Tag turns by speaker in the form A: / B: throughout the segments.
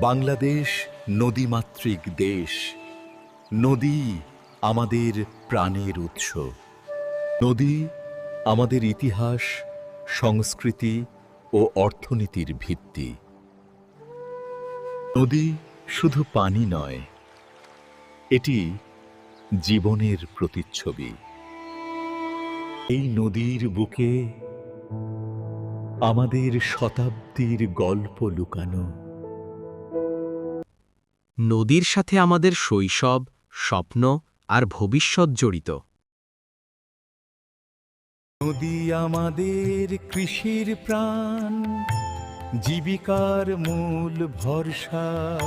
A: বাংলাদেশ নদীমাতৃক দেশ। নদী আমাদের প্রাণের উৎস। নদী আমাদের ইতিহাস, সংস্কৃতি ও অর্থনীতির ভিত্তি। নদী শুধু পানি নয়, এটি জীবনের প্রতিচ্ছবি। এই নদীর বুকে আমাদের শতাব্দীর গল্প লুকানো।
B: নদীর সাথে আমাদের শৈশব, স্বপ্ন আর ভবিষ্যৎ জড়িত।
A: নদী আমাদের কৃষির প্রাণ, জীবিকার মূল ভরসা।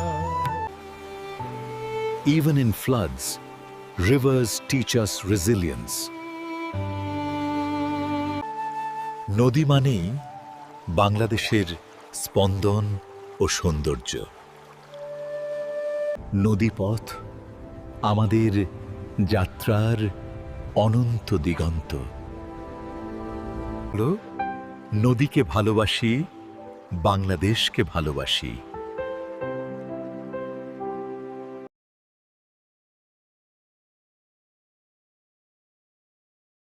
A: Even in floods, rivers teach us resilience. নদী মানেই বাংলাদেশের স্পন্দন ও সৌন্দর্য। নদীপথ আমাদের যাত্রার অনন্ত দিগন্ত। নদীকে ভালোবাসি, বাংলাদেশকে ভালোবাসি।